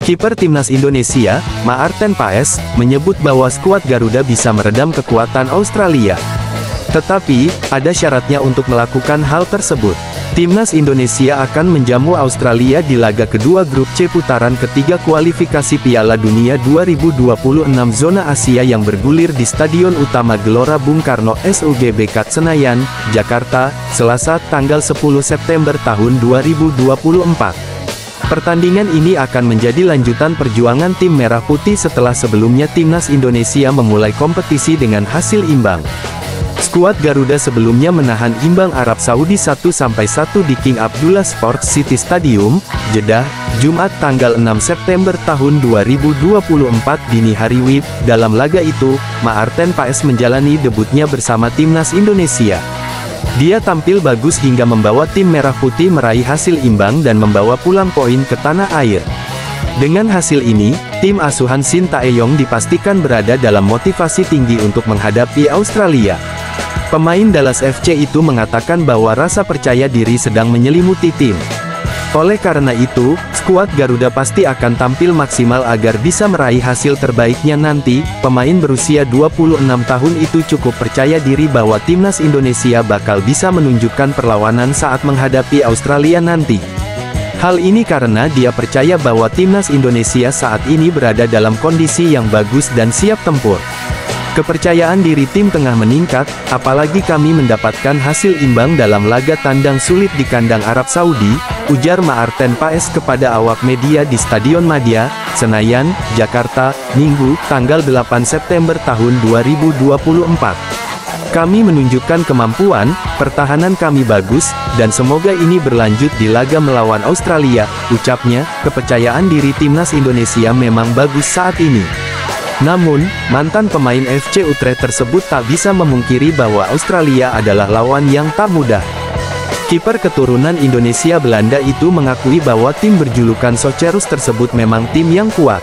Kiper Timnas Indonesia, Maarten Paes, menyebut bahwa skuad Garuda bisa meredam kekuatan Australia. Tetapi, ada syaratnya untuk melakukan hal tersebut. Timnas Indonesia akan menjamu Australia di laga kedua grup C putaran ketiga kualifikasi Piala Dunia 2026 zona Asia yang bergulir di Stadion Utama Gelora Bung Karno SUGBK Senayan, Jakarta, Selasa, tanggal 10 September tahun 2024. Pertandingan ini akan menjadi lanjutan perjuangan tim Merah Putih setelah sebelumnya Timnas Indonesia memulai kompetisi dengan hasil imbang. Skuad Garuda sebelumnya menahan imbang Arab Saudi 1-1 di King Abdullah Sports City Stadium, Jeddah, Jumat tanggal 6 September tahun 2024 dini hari WIB. Dalam laga itu, Maarten Paes menjalani debutnya bersama Timnas Indonesia. Dia tampil bagus hingga membawa tim Merah Putih meraih hasil imbang dan membawa pulang poin ke tanah air. Dengan hasil ini, tim asuhan Shin Tae-yong dipastikan berada dalam motivasi tinggi untuk menghadapi Australia. Pemain Dallas FC itu mengatakan bahwa rasa percaya diri sedang menyelimuti tim. Oleh karena itu, skuad Garuda pasti akan tampil maksimal agar bisa meraih hasil terbaiknya nanti. Pemain berusia 26 tahun itu cukup percaya diri bahwa Timnas Indonesia bakal bisa menunjukkan perlawanan saat menghadapi Australia nanti. Hal ini karena dia percaya bahwa Timnas Indonesia saat ini berada dalam kondisi yang bagus dan siap tempur. Kepercayaan diri tim tengah meningkat, apalagi kami mendapatkan hasil imbang dalam laga tandang sulit di kandang Arab Saudi, ujar Maarten Paes kepada awak media di Stadion Madia, Senayan, Jakarta, Minggu, tanggal 8 September tahun 2024. Kami menunjukkan kemampuan, pertahanan kami bagus, dan semoga ini berlanjut di laga melawan Australia, ucapnya. Kepercayaan diri Timnas Indonesia memang bagus saat ini. Namun, mantan pemain FC Utrecht tersebut tak bisa memungkiri bahwa Australia adalah lawan yang tak mudah. Kiper keturunan Indonesia Belanda itu mengakui bahwa tim berjulukan Socerus tersebut memang tim yang kuat.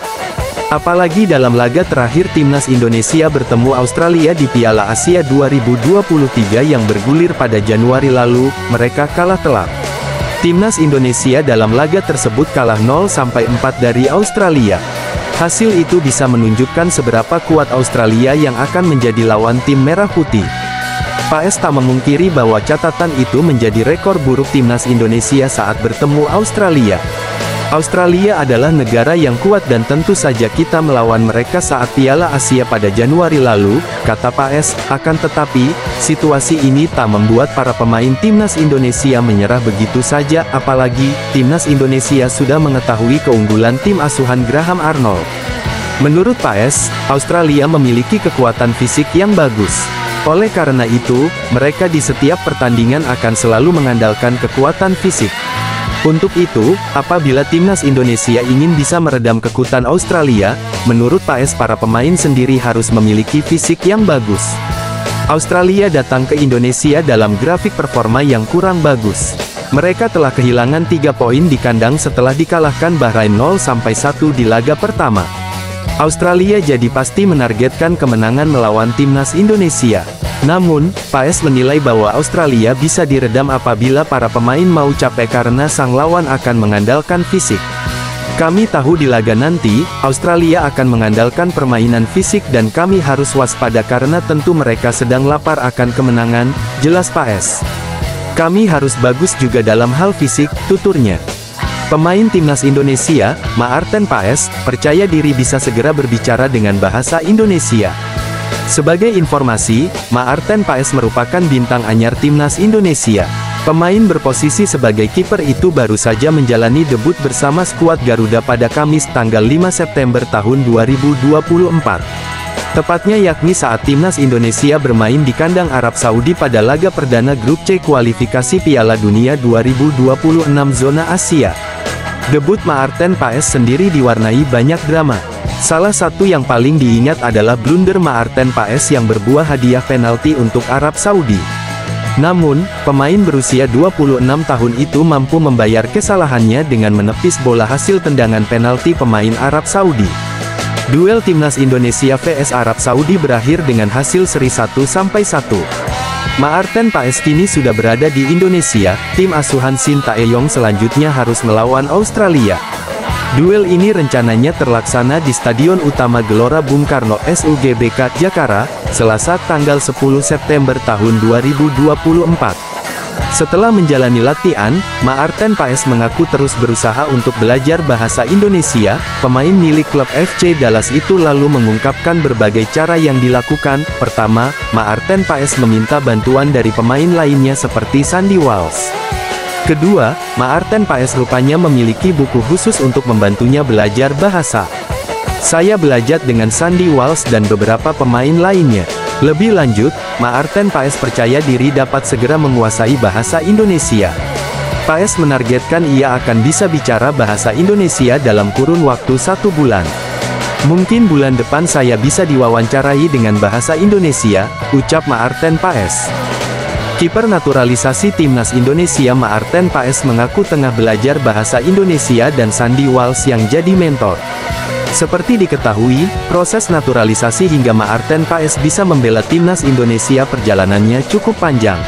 Apalagi dalam laga terakhir Timnas Indonesia bertemu Australia di Piala Asia 2023 yang bergulir pada Januari lalu, mereka kalah telak. Timnas Indonesia dalam laga tersebut kalah 0-4 dari Australia. Hasil itu bisa menunjukkan seberapa kuat Australia yang akan menjadi lawan tim Merah Putih. Paes tak memungkiri bahwa catatan itu menjadi rekor buruk Timnas Indonesia saat bertemu Australia. Australia adalah negara yang kuat dan tentu saja kita melawan mereka saat Piala Asia pada Januari lalu, kata Paes. Akan tetapi, situasi ini tak membuat para pemain Timnas Indonesia menyerah begitu saja, apalagi, Timnas Indonesia sudah mengetahui keunggulan tim asuhan Graham Arnold. Menurut Paes, Australia memiliki kekuatan fisik yang bagus. Oleh karena itu, mereka di setiap pertandingan akan selalu mengandalkan kekuatan fisik. Untuk itu, apabila Timnas Indonesia ingin bisa meredam kekuatan Australia, menurut Paes para pemain sendiri harus memiliki fisik yang bagus. Australia datang ke Indonesia dalam grafik performa yang kurang bagus. Mereka telah kehilangan 3 poin di kandang setelah dikalahkan Bahrain 0-1 di laga pertama. Australia jadi pasti menargetkan kemenangan melawan Timnas Indonesia. Namun, Paes menilai bahwa Australia bisa diredam apabila para pemain mau capek karena sang lawan akan mengandalkan fisik. Kami tahu di laga nanti, Australia akan mengandalkan permainan fisik dan kami harus waspada karena tentu mereka sedang lapar akan kemenangan, jelas Paes. Kami harus bagus juga dalam hal fisik, tuturnya. Pemain Timnas Indonesia, Maarten Paes, percaya diri bisa segera berbicara dengan bahasa Indonesia. Sebagai informasi, Maarten Paes merupakan bintang anyar Timnas Indonesia. Pemain berposisi sebagai kiper itu baru saja menjalani debut bersama skuad Garuda pada Kamis tanggal 5 September tahun 2024. Tepatnya yakni saat Timnas Indonesia bermain di kandang Arab Saudi pada laga perdana grup C kualifikasi Piala Dunia 2026 zona Asia. Debut Maarten Paes sendiri diwarnai banyak drama. Salah satu yang paling diingat adalah blunder Maarten Paes yang berbuah hadiah penalti untuk Arab Saudi. Namun, pemain berusia 26 tahun itu mampu membayar kesalahannya dengan menepis bola hasil tendangan penalti pemain Arab Saudi. Duel Timnas Indonesia vs Arab Saudi berakhir dengan hasil seri 1-1. Maarten Paes kini sudah berada di Indonesia, tim asuhan Shin Tae-yong selanjutnya harus melawan Australia. Duel ini rencananya terlaksana di Stadion Utama Gelora Bung Karno SUGBK, Jakarta, Selasa tanggal 10 September tahun 2024. Setelah menjalani latihan, Maarten Paes mengaku terus berusaha untuk belajar bahasa Indonesia. Pemain milik klub FC Dallas itu lalu mengungkapkan berbagai cara yang dilakukan. Pertama, Maarten Paes meminta bantuan dari pemain lainnya seperti Sandy Walsh. Kedua, Maarten Paes rupanya memiliki buku khusus untuk membantunya belajar bahasa. Saya belajar dengan Sandy Walsh dan beberapa pemain lainnya. Lebih lanjut, Maarten Paes percaya diri dapat segera menguasai bahasa Indonesia. Paes menargetkan ia akan bisa bicara bahasa Indonesia dalam kurun waktu 1 bulan. Mungkin bulan depan saya bisa diwawancarai dengan bahasa Indonesia, ucap Maarten Paes. Kiper naturalisasi timnas Indonesia Maarten Paes mengaku tengah belajar bahasa Indonesia dan Sandy Walsh yang jadi mentor. Seperti diketahui, proses naturalisasi hingga Maarten Paes bisa membela timnas Indonesia perjalanannya cukup panjang.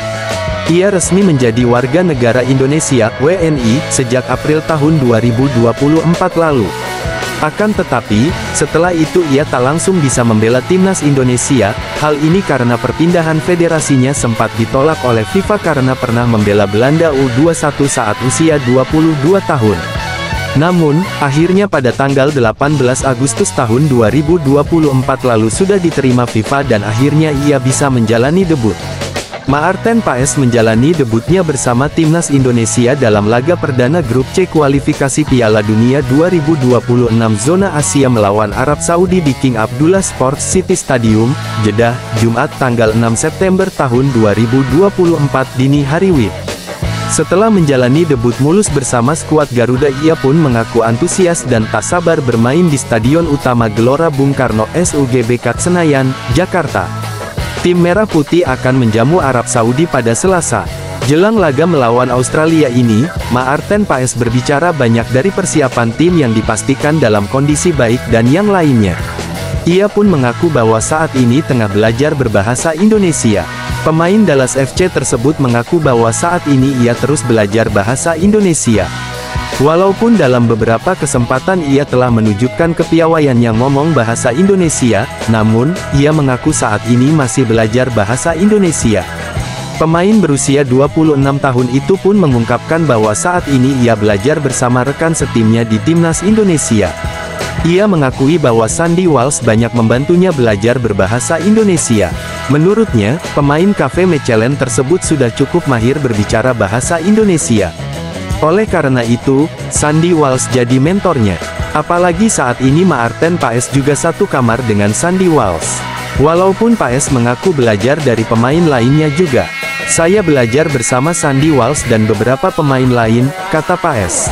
Ia resmi menjadi warga negara Indonesia (WNI) sejak April tahun 2024 lalu. Akan tetapi, setelah itu ia tak langsung bisa membela timnas Indonesia. Hal ini karena perpindahan federasinya sempat ditolak oleh FIFA karena pernah membela Belanda U21 saat usia 22 tahun. Namun, akhirnya pada tanggal 18 Agustus tahun 2024 lalu sudah diterima FIFA dan akhirnya ia bisa menjalani debut. Maarten Paes menjalani debutnya bersama timnas Indonesia dalam laga perdana grup C kualifikasi Piala Dunia 2026 zona Asia melawan Arab Saudi di King Abdullah Sports City Stadium, Jeddah, Jumat tanggal 6 September tahun 2024 dini hari WIB. Setelah menjalani debut mulus bersama skuad Garuda, ia pun mengaku antusias dan tak sabar bermain di Stadion Utama Gelora Bung Karno SUGBK Senayan, Jakarta. Tim Merah Putih akan menjamu Arab Saudi pada Selasa. Jelang laga melawan Australia ini, Maarten Paes berbicara banyak dari persiapan tim yang dipastikan dalam kondisi baik dan yang lainnya. Ia pun mengaku bahwa saat ini tengah belajar berbahasa Indonesia. Pemain Dallas FC tersebut mengaku bahwa saat ini ia terus belajar bahasa Indonesia. Walaupun dalam beberapa kesempatan ia telah menunjukkan kepiawaiannya ngomong bahasa Indonesia, namun, ia mengaku saat ini masih belajar bahasa Indonesia. Pemain berusia 26 tahun itu pun mengungkapkan bahwa saat ini ia belajar bersama rekan setimnya di timnas Indonesia. Ia mengakui bahwa Sandy Walsh banyak membantunya belajar berbahasa Indonesia. Menurutnya, pemain Cafe Mechelen tersebut sudah cukup mahir berbicara bahasa Indonesia. Oleh karena itu, Sandy Walsh jadi mentornya. Apalagi saat ini Maarten Paes juga satu kamar dengan Sandy Walsh. Walaupun Paes mengaku belajar dari pemain lainnya juga. Saya belajar bersama Sandy Walsh dan beberapa pemain lain, kata Paes.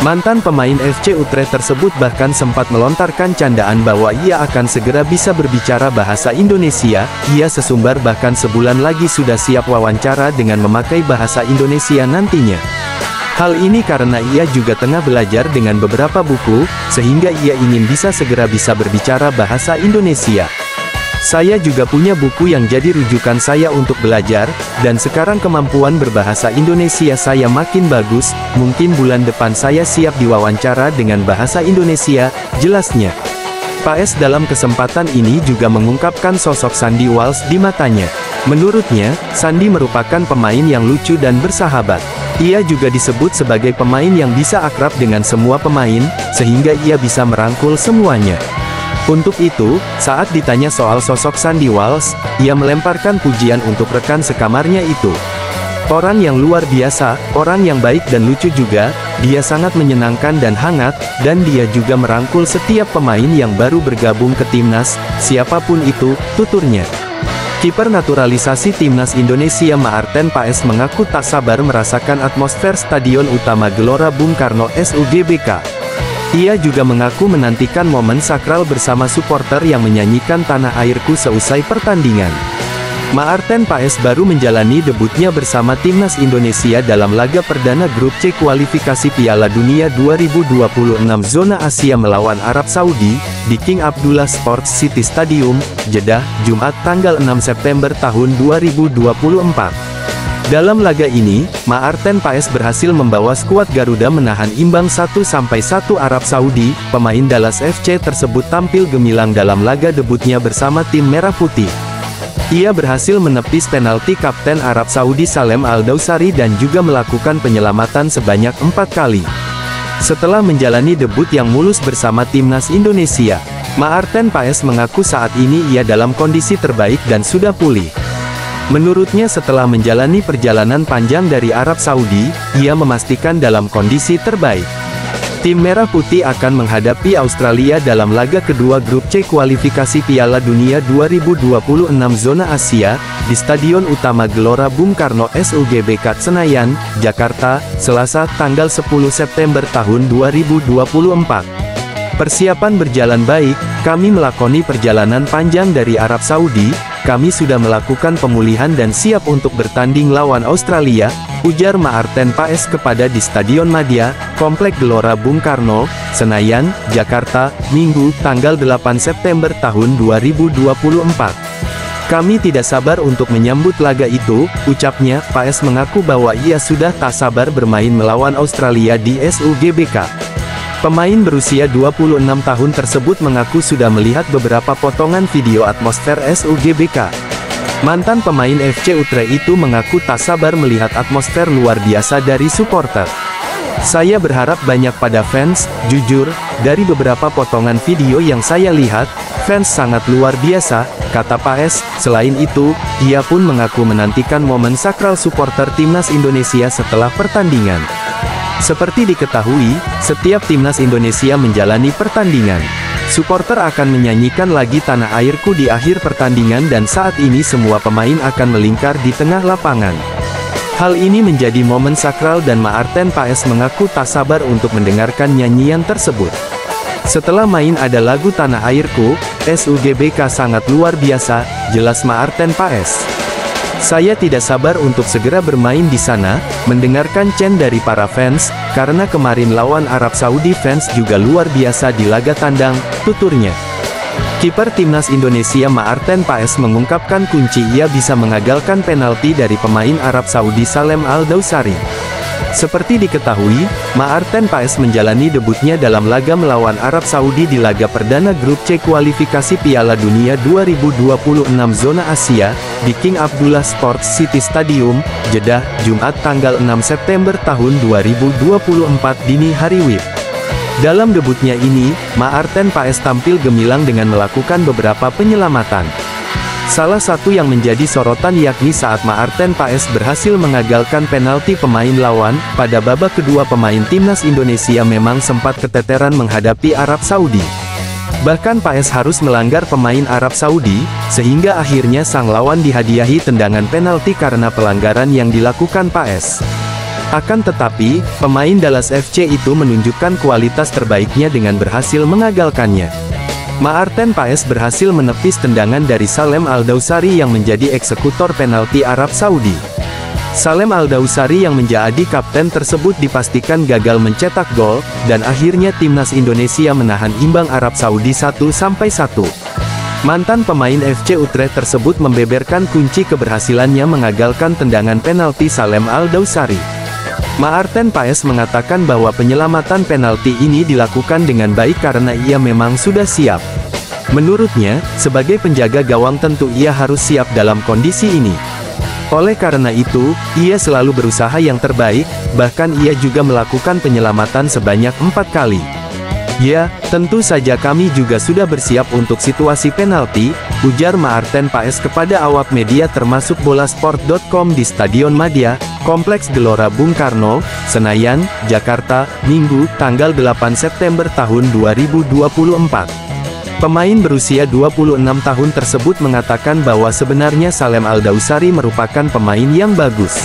Mantan pemain FC Utrecht tersebut bahkan sempat melontarkan candaan bahwa ia akan segera bisa berbicara bahasa Indonesia. Ia sesumbar bahkan sebulan lagi sudah siap wawancara dengan memakai bahasa Indonesia nantinya. Hal ini karena ia juga tengah belajar dengan beberapa buku, sehingga ia ingin bisa segera bisa berbicara bahasa Indonesia. Saya juga punya buku yang jadi rujukan saya untuk belajar, dan sekarang kemampuan berbahasa Indonesia saya makin bagus, mungkin bulan depan saya siap diwawancara dengan bahasa Indonesia, jelasnya. Paes dalam kesempatan ini juga mengungkapkan sosok Sandy Walsh di matanya. Menurutnya, Sandy merupakan pemain yang lucu dan bersahabat. Ia juga disebut sebagai pemain yang bisa akrab dengan semua pemain, sehingga ia bisa merangkul semuanya. Untuk itu, saat ditanya soal sosok Sandy Walsh, ia melemparkan pujian untuk rekan sekamarnya itu. Orang yang luar biasa, orang yang baik dan lucu juga, dia sangat menyenangkan dan hangat, dan dia juga merangkul setiap pemain yang baru bergabung ke timnas, siapapun itu, tuturnya. Kiper naturalisasi timnas Indonesia Maarten Paes mengaku tak sabar merasakan atmosfer Stadion Utama Gelora Bung Karno SUGBK. Ia juga mengaku menantikan momen sakral bersama supporter yang menyanyikan Tanah Airku seusai pertandingan. Maarten Paes baru menjalani debutnya bersama timnas Indonesia dalam laga perdana grup C kualifikasi Piala Dunia 2026 zona Asia melawan Arab Saudi, di King Abdullah Sports City Stadium, Jeddah, Jumat tanggal 6 September tahun 2024. Dalam laga ini, Maarten Paes berhasil membawa skuad Garuda menahan imbang 1-1 Arab Saudi. Pemain Dallas FC tersebut tampil gemilang dalam laga debutnya bersama tim Merah Putih. Ia berhasil menepis penalti Kapten Arab Saudi Salem Al-Dawsari dan juga melakukan penyelamatan sebanyak 4 kali. Setelah menjalani debut yang mulus bersama timnas Indonesia, Maarten Paes mengaku saat ini ia dalam kondisi terbaik dan sudah pulih. Menurutnya setelah menjalani perjalanan panjang dari Arab Saudi, ia memastikan dalam kondisi terbaik. Tim Merah Putih akan menghadapi Australia dalam laga kedua grup C kualifikasi Piala Dunia 2026 zona Asia, di Stadion Utama Gelora Bung Karno SUGBK Senayan, Jakarta, Selasa, tanggal 10 September tahun 2024. Persiapan berjalan baik, kami melakoni perjalanan panjang dari Arab Saudi, kami sudah melakukan pemulihan dan siap untuk bertanding lawan Australia, ujar Maarten Paes kepada di Stadion Madia, Komplek Gelora Bung Karno, Senayan, Jakarta, Minggu, tanggal 8 September tahun 2024. Kami tidak sabar untuk menyambut laga itu, ucapnya. Paes mengaku bahwa ia sudah tak sabar bermain melawan Australia di SUGBK. Pemain berusia 26 tahun tersebut mengaku sudah melihat beberapa potongan video atmosfer SUGBK. Mantan pemain FC Utrecht itu mengaku tak sabar melihat atmosfer luar biasa dari supporter. Saya berharap banyak pada fans, jujur, dari beberapa potongan video yang saya lihat, fans sangat luar biasa, kata Paes. Selain itu, ia pun mengaku menantikan momen sakral supporter timnas Indonesia setelah pertandingan. Seperti diketahui, setiap timnas Indonesia menjalani pertandingan, supporter akan menyanyikan lagi Tanah Airku di akhir pertandingan dan saat ini semua pemain akan melingkar di tengah lapangan. Hal ini menjadi momen sakral dan Maarten Paes mengaku tak sabar untuk mendengarkan nyanyian tersebut. Setelah main ada lagu Tanah Airku, SUGBK sangat luar biasa, jelas Maarten Paes. Saya tidak sabar untuk segera bermain di sana, mendengarkan chant dari para fans, karena kemarin lawan Arab Saudi fans juga luar biasa di laga tandang, tuturnya. Kiper timnas Indonesia Maarten Paes mengungkapkan kunci ia bisa mengagalkan penalti dari pemain Arab Saudi Salem Al-Dawsari. Seperti diketahui, Maarten Paes menjalani debutnya dalam laga melawan Arab Saudi di laga perdana grup C kualifikasi Piala Dunia 2026 zona Asia, di King Abdullah Sports City Stadium, Jeddah, Jumat tanggal 6 September tahun 2024 dini hari WIB. Dalam debutnya ini, Maarten Paes tampil gemilang dengan melakukan beberapa penyelamatan. Salah satu yang menjadi sorotan yakni saat Maarten Paes berhasil mengagalkan penalti pemain lawan. Pada babak kedua pemain timnas Indonesia memang sempat keteteran menghadapi Arab Saudi. Bahkan Paes harus melanggar pemain Arab Saudi, sehingga akhirnya sang lawan dihadiahi tendangan penalti karena pelanggaran yang dilakukan Paes. Akan tetapi, pemain Dallas FC itu menunjukkan kualitas terbaiknya dengan berhasil mengagalkannya. Maarten Paes berhasil menepis tendangan dari Salem Al-Dawsari yang menjadi eksekutor penalti Arab Saudi. Salem Al-Dawsari yang menjadi kapten tersebut dipastikan gagal mencetak gol, dan akhirnya timnas Indonesia menahan imbang Arab Saudi 1-1. Mantan pemain FC Utrecht tersebut membeberkan kunci keberhasilannya mengagalkan tendangan penalti Salem Al-Dawsari. Maarten Paes mengatakan bahwa penyelamatan penalti ini dilakukan dengan baik karena ia memang sudah siap. Menurutnya, sebagai penjaga gawang tentu ia harus siap dalam kondisi ini. Oleh karena itu, ia selalu berusaha yang terbaik, bahkan ia juga melakukan penyelamatan sebanyak 4 kali. Ya, tentu saja kami juga sudah bersiap untuk situasi penalti, ujar Maarten Paes kepada awak media termasuk Bolasport.com di Stadion Madia, Kompleks Gelora Bung Karno, Senayan, Jakarta, Minggu, tanggal 8 September tahun 2024. Pemain berusia 26 tahun tersebut mengatakan bahwa sebenarnya Salem Al-Dawsari merupakan pemain yang bagus.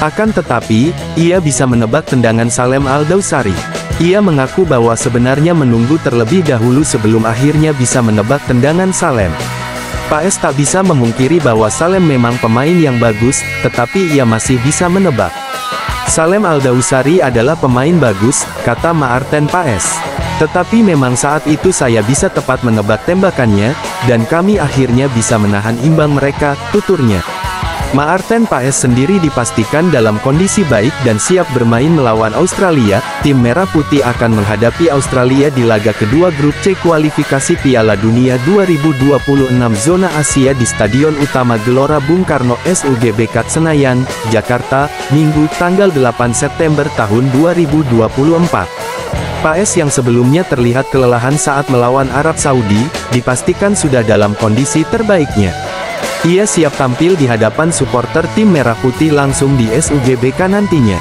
Akan tetapi, ia bisa menebak tendangan Salem Al-Dawsari. Ia mengaku bahwa sebenarnya menunggu terlebih dahulu sebelum akhirnya bisa menebak tendangan Salem. Paes tak bisa memungkiri bahwa Salem memang pemain yang bagus, tetapi ia masih bisa menebak. Salem Al-Dawsari adalah pemain bagus, kata Maarten Paes. Tetapi memang saat itu saya bisa tepat menebak tembakannya, dan kami akhirnya bisa menahan imbang mereka, tuturnya. Maarten Paes sendiri dipastikan dalam kondisi baik dan siap bermain melawan Australia. Tim Merah Putih akan menghadapi Australia di laga kedua grup C kualifikasi Piala Dunia 2026 zona Asia di Stadion Utama Gelora Bung Karno SUGBK Senayan, Jakarta, Minggu tanggal 8 September tahun 2024. Paes yang sebelumnya terlihat kelelahan saat melawan Arab Saudi, dipastikan sudah dalam kondisi terbaiknya. Ia siap tampil di hadapan supporter tim Merah Putih langsung di SUGBK nantinya.